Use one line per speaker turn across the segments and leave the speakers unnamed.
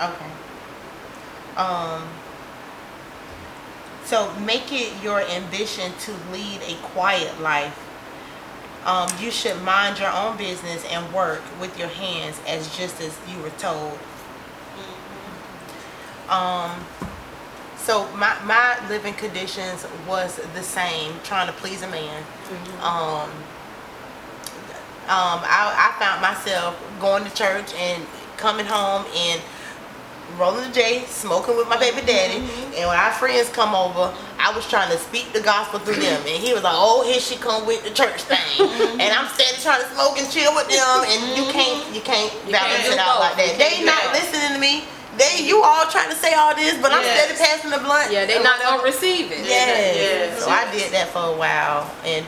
Okay. So make it your ambition to lead a quiet life. You should mind your own business and work with your hands as just as you were told. So my living conditions was the same, trying to please a man. I found myself going to church and coming home and rolling the J, smoking with my baby daddy. And when our friends come over, I was trying to speak the gospel through them. And he was like, oh, here she come with the church thing. And I'm steady trying to smoke and chill with them. And you can't balance it out like that. They not listening to me. You all trying to say all this, but I'm steady passing the blunt.
Yeah, they not gonna receive it.
So I did that for a while, and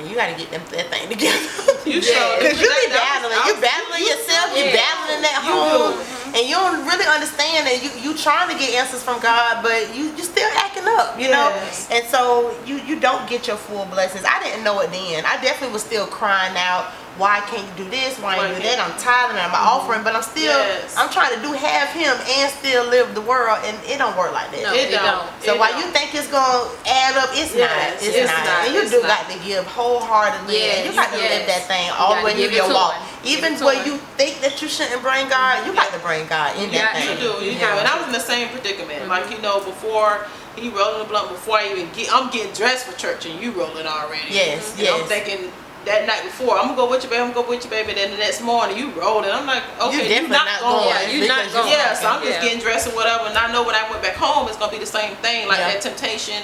you got to get that thing together. Because you be battling. You battling yourself. You battling at home, and you don't really understand. And you trying to get answers from God, but you still acting up, you know. And so you don't get your full blessings. I didn't know it then. I definitely was still crying out, why can't you do this? Why can't you do that? I'm tithing and I'm offering, but I'm still I'm trying to do half him and still live the world, and it don't work like that.
No, it don't.
So while you think it's gonna add up, it's not. It's not. And you do got to give wholeheartedly. And you got to live that thing all the way through your walk. Even where you think that you shouldn't bring God, you got to bring God in that thing.
You do. And I was in the same predicament. Like, before he rolling the blunt, before I even I'm getting dressed for church, and you rolling already.
Yes.
I'm thinking that night before, I'm gonna go with you, baby. Then the next morning, you rolling. I'm like, okay, you're not going.
You're not going.
Yeah, so I'm just getting dressed or whatever. And I know when I went back home, it's gonna be the same thing, like that temptation.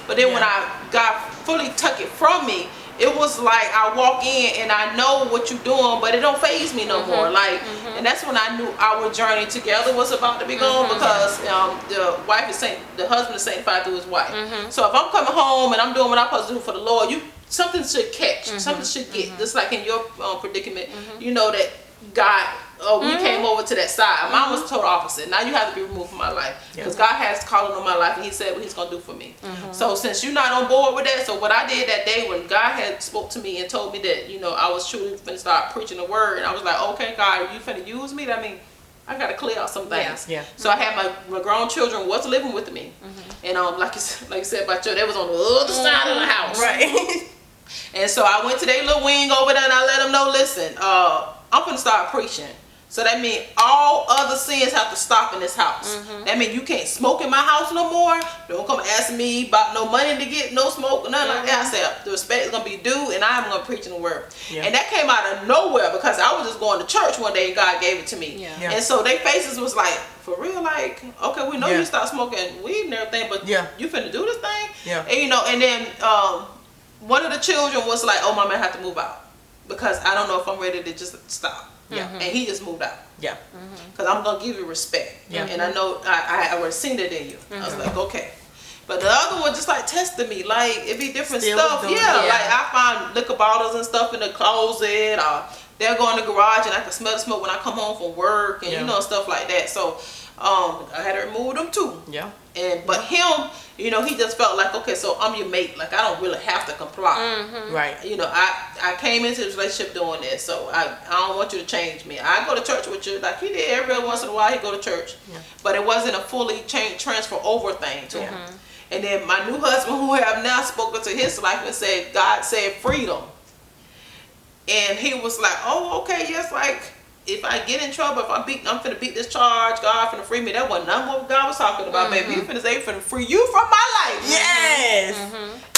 But then when I got fully took it from me, it was like I walk in and I know what you're doing, but it don't faze me no more. Like, and that's when I knew our journey together was about to be going, because the husband is sanctified through his wife. So if I'm coming home and I'm doing what I'm supposed to do for the Lord, something should catch, something should get. Just like in your predicament, you know that God, we came over to that side. Mine was the total opposite. Now you have to be removed from my life, because God has calling on my life, and He said what He's gonna do for me. So since you're not on board with that, so what I did that day when God had spoke to me and told me that I was truly finna start preaching the word, and I was like, okay, God, you finna use me? I mean, I gotta clear out some things. So I had my grown children was living with me, and like you said about they was on the other side of the house,
right?
And so I went to their little wing over there, and I let them know, listen, I'm gonna start preaching. So that means all other sins have to stop in this house. That means you can't smoke in my house no more. Don't come ask me about no money to get no smoke or nothing like that. I said the respect is gonna be due, and I'm gonna preach in the word. And that came out of nowhere, because I was just going to church one day and God gave it to me. And so their faces was like, for real, like, okay, we know you start smoking weed and everything, but you finna do this thing? And and then one of the children was like, oh, Mama, I have to move out, because I don't know if I'm ready to just stop. And he just moved out. Because I'm going to give you respect. And I know I already seen it in you. I was like, okay. But the other one just like tested me. Like, it be different stuff. Like I find liquor bottles and stuff in the closet. Or they'll go in the garage and I can smell the smoke when I come home from work. And stuff like that. So I had to remove them too. But him, he just felt like, okay, so I'm your mate. Like, I don't really have to comply.
Right.
I came into this relationship doing this, so I don't want you to change me. I go to church with you, like he did every once in a while. He go to church, but it wasn't a fully transfer over thing to him. And then my new husband, who I have now spoken to his life and said, God said freedom, and he was like, oh, okay, yes, like, if I get in trouble, I'm finna beat this charge, God finna free me. That wasn't none of what God was talking about, baby. He finna say, he finna free you from my life.
Yes.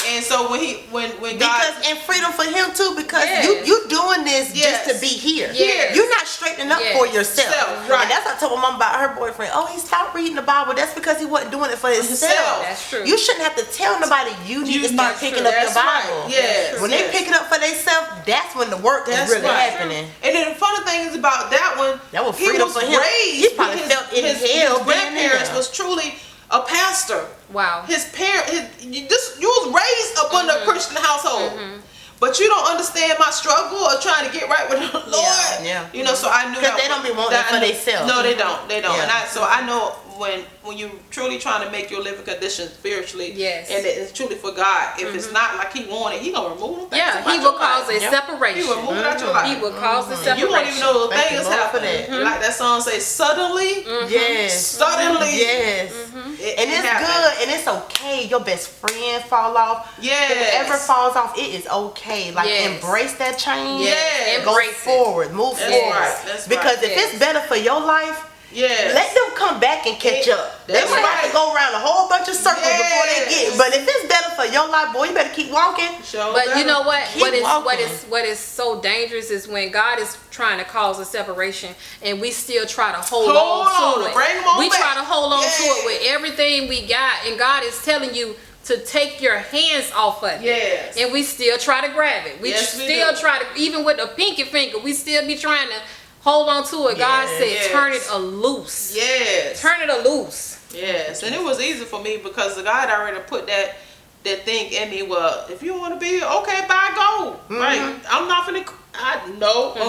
And so when God,
and freedom for him too, because you doing this just to be here. You're not straightening up for yourself.
Right.
And that's what I told my mom about her boyfriend. Oh, he stopped reading the Bible. That's because he wasn't doing it for himself.
That's true.
You shouldn't have to tell nobody you need to start picking up your Bible.
Yes.
When they pick it up for themselves, that's when the work is really happening.
And then the funny thing is about that one,
that was freedom for him. He probably felt in hell.
His grandparents was truly a pastor.
Wow.
His parents, you was raised up under a Christian household. but you don't understand my struggle or trying to get right with the Lord.
Yeah.
You know, so I knew
because they don't be wanting it for themselves.
No, they don't.
Yeah.
And I know when you truly trying to make your living condition spiritually, and it's truly for God. If it's not like He wanted, He gonna remove them.
He will cause a separation.
He will remove it out your life.
He will cause a separation.
You won't even know the thing is happening. Like that song says, suddenly.
Yes.
Suddenly.
Yes. And it's good, and it's okay. Your best friend fall off.
Yes.
If it ever falls off, it is okay. Like embrace that change.
Yes.
Go forward. Move forward.
That's
because
right.
if it's better for your life, let them come back and catch up. They might have to go around a whole bunch of circles before they get. But if it's better for your life, boy, you better keep walking.
But you know what? What is so dangerous is when God is trying to cause a separation and we still try to hold on to it. We try to hold on to it with everything we got, and God is telling you to take your hands off of it.
Yes.
And we still try to grab it. We still try to, even with the pinky finger, we still be trying to hold on to it. God said, turn it loose.
Yes.
Turn it loose.
Yes. And it was easy for me because the God already put that thing in me. Well, if you want to be okay, go. Right. I'm not finna. I'm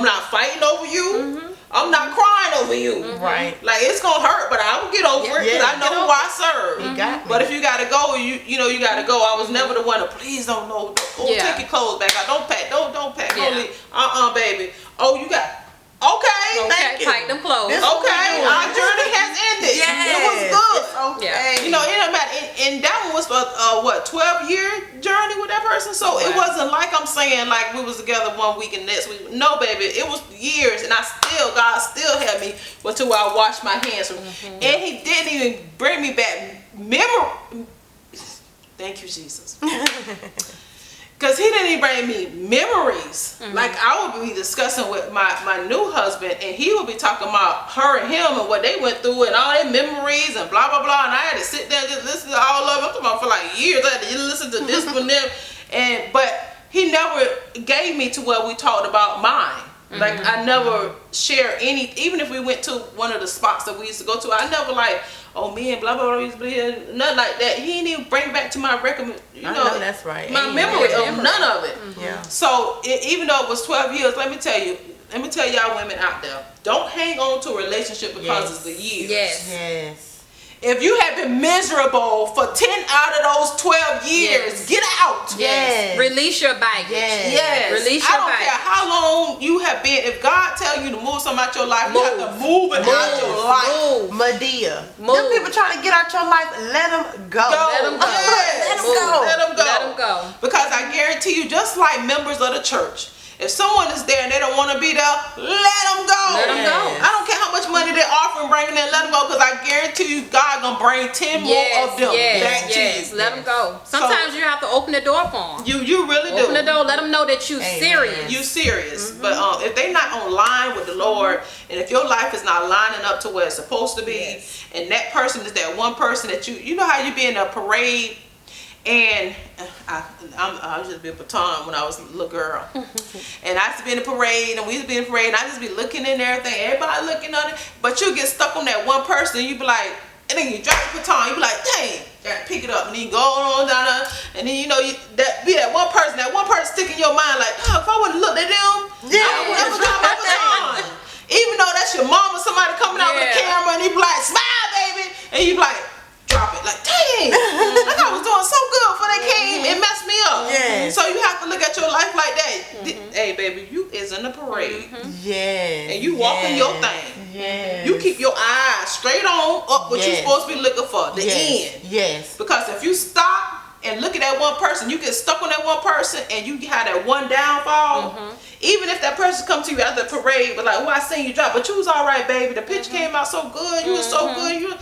not fighting over you. I'm not crying over you.
Right.
Like it's gonna hurt, but I will get over it because I know who I serve.
He got me.
But if you gotta go, you know you gotta go. I was never the one to please don't know. Take your clothes back out. Don't pack. Don't pack. Don't leave. Baby. Oh, you got. Okay, thank you.
Tighten them clothes.
Our journey has ended.
Yes.
It was good.
Okay.
You know, it don't matter. And that one was for 12-year journey with that person. So it wasn't like I'm saying like we was together one week and next week. No, baby, it was years, and God still had me until I washed my hands from. And He didn't even bring me back memory. Thank you, Jesus. Because He didn't even bring me memories. Like I would be discussing with my new husband, and he would be talking about her and him and what they went through and all their memories and blah blah blah. And I had to sit there and just listen to all of it. I'm talking about for like years. I had to listen to this one them. But He never gave me to where we talked about mine. Like I never share any. Even if we went to one of the spots that we used to go to, I never like. Oh, me and blah blah blah used to be here, nothing like that. He didn't even bring back to my record. I know
that's right.
My memory of none of it.
Yeah.
So even though it was 12 years, let me tell y'all women out there, don't hang on to a relationship because it's the years.
Yes.
If you have been miserable for 10 out of those 12 years, get out.
Yes. Release your baggage.
Yes.
Release your baggage.
I don't care how long you have been. If God tell you to move something out your life, you have to move it out your life.
Medea. Them people trying to get out your life, let them go.
Let them go.
Let them go.
Let them go.
Because I guarantee you, just like members of the church, if someone is there and they don't want to be there, let them go.
Let them go.
I don't care how much money they're offering, bringing in, let them go. Because I guarantee you, God gonna bring 10 more of them back to you.
Let them go. Sometimes you have to open the door for them.
You really do.
Open the door. Let them know that you serious.
You serious. But if they not on line with the Lord, and if your life is not lining up to where it's supposed to be, and that person is that one person that you know how you be in a parade. And I used to be a baton when I was a little girl. And I used to be in the parade, and we used to be in the parade, and I just be looking in everything, everybody looking on it. But you get stuck on that one person, and you be like, and then you drop the baton, you be like, dang, gotta pick it up, and then you go on down there, and then you know, that one person stick in your mind like, oh, if I would've looked at them, I would never drop my baton. Even though that's your mom or somebody coming out with a camera, and you be like, smile, baby, and you be like, drop it. Like, dang, like I was doing so good before they came and messed me up. So you have to look at your life like that. Hey, baby, you is in the parade. And you walking your thing. You keep your eyes straight on up what you're supposed to be looking for, the end. Because if you stop and look at that one person, you get stuck on that one person and you have that one downfall. Even if that person come to you after the parade, but like, oh, I seen you drop, but you was all right, baby. The picture came out so good. You was so good.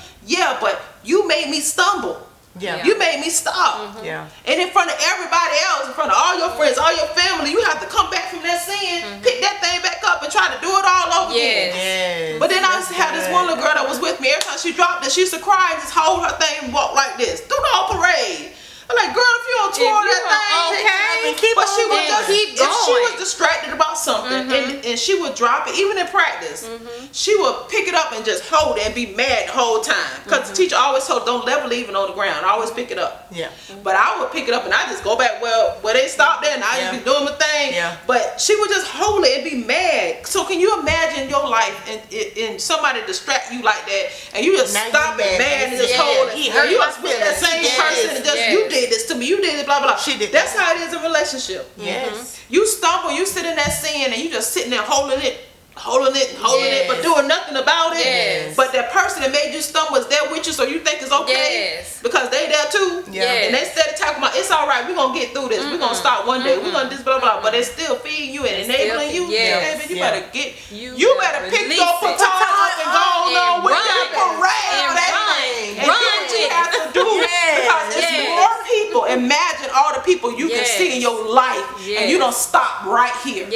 But you made me stumble. You made me stop. And in front of everybody else, in front of all your friends, all your family, you have to come back from that sin, pick that thing back up, and try to do it all over again. But then I used to have this one little girl that was with me. Every time she dropped it, she used to cry and just hold her thing and walk like this through the whole parade. I'm like, girl, if you don't swore that thing.
Okay.
But she would just
keep going.
If she was distracted about something and she would drop it, even in practice, she would pick it up and just hold it and be mad the whole time. Because the teacher always told, don't never leave it on the ground. Always pick it up.
Yeah.
But I would pick it up and I just go back where they stopped there and I just be doing my thing.
Yeah.
But she would just hold it and be mad. So can you imagine your life and somebody distract you like that and you just stop it mad and just hold it? You must be that same person and just you did this to me, you did it, blah blah blah.
She did.
That's how it is in relationship.
Yes.
You stumble, you sit in that sin and you just sitting there holding it, but doing nothing about it.
Yes.
But that person that made you stumble is there with you, so you think it's okay because they there too.
Yeah.
And they instead of talking about it's all right, we're gonna get through this, we're gonna stop one day, we're gonna this blah blah, but it's still feeding you and enabling you. Baby, you better get, you better pick your baton up and go on with that parade of that thing and do what you have to do because it's more people. Imagine all the people you can see in your life, and you don't stop right here.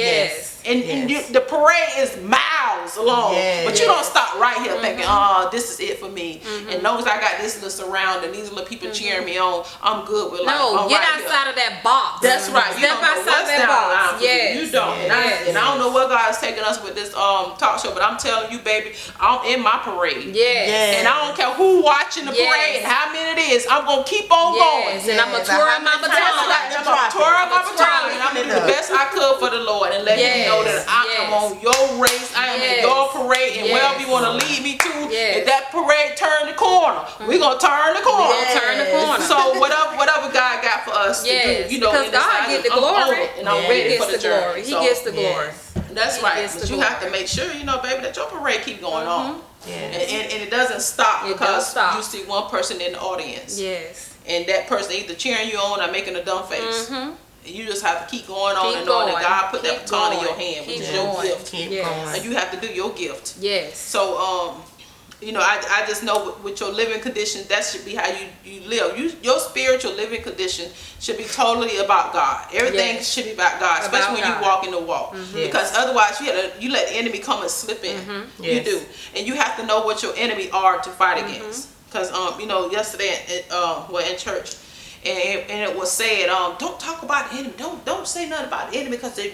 And the parade is miles long, but you don't stop right here thinking, oh, this is it for me. And long as I got this little surround and these little people cheering me on, I'm good with life.
No, get outside of that box.
That's right. You
Step
don't know
outside
what's
that
down the
box.
line for you. You don't. And I don't know where God is taking us with this talk show, but I'm telling you, baby, I'm in my parade. And I don't care who watching the parade and how many it is. I'm gonna keep on going.
And I'm gonna twirl my baton.
I'm gonna twirl my baton, and I'm gonna do the best I could for the Lord and let Him know that I am on your race. I am in your parade, and wherever you want to lead me to, if that parade turn the corner, we're gonna turn the corner. So whatever God got for us to do, you know,
because God gets the glory,
and I'm ready for the journey.
He gets the glory.
That's right. But you have to make sure, you know, baby, that your parade keep going on. And it doesn't stop because you see one person in the audience. And that person either cheering you on or making a dumb face. You just have to keep going on and knowing that God put that baton in your hand, which is your gift. And you have to do your gift. So, you know, I just know with your living condition, that should be how you live. Your spiritual living condition should be totally about God. Everything should be about God, especially when you walk in the walk. Because otherwise, you let the enemy come and slip in. You do. And you have to know what your enemy are to fight against. Because, you know, yesterday, in church, and it was said, don't talk about the enemy. Don't say nothing about the enemy because